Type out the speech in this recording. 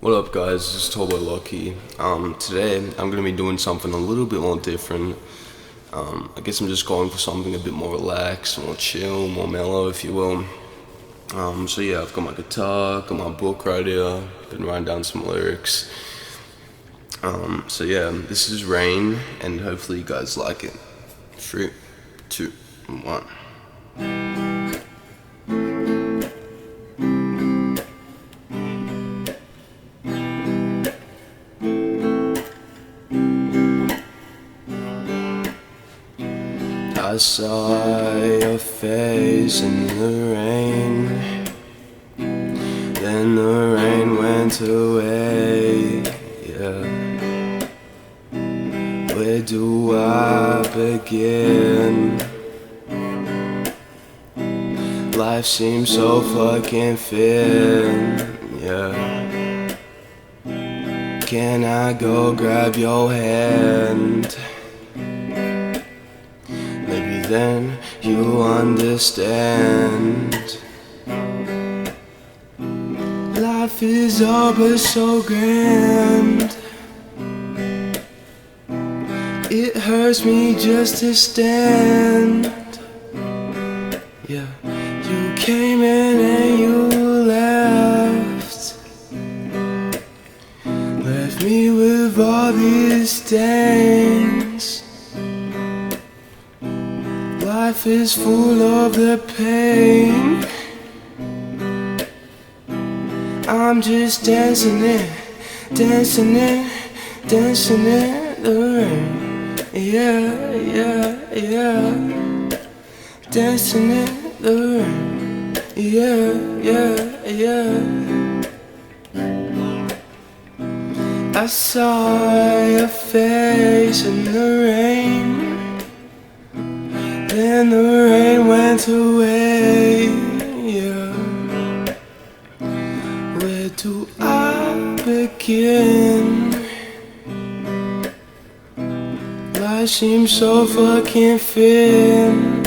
What up, guys? This is TallBoyLochie. Today I'm gonna be doing something a little bit more different. I guess I'm just going for something a bit more relaxed, more chill, more mellow, if you will. So yeah, I've got my guitar, got my book right here, been writing down some lyrics. So yeah, this is Rain, and hopefully you guys like it. 3, 2, 1. I saw your face in the rain, then the rain went away, yeah. Where do I begin? Life seems so fucking thin, yeah. Can I go grab your hand? Maybe then you'll understand. Life is all but so grand. It hurts me just to stand. Yeah, you came in and you left me with all these stains. Life is full of the pain. I'm just dancing in the rain. Yeah, yeah, yeah. Dancing in the rain. Yeah, yeah, yeah. I saw your face in the rain, then the rain went away, yeah. Where do I begin? Life seems so fucking thin.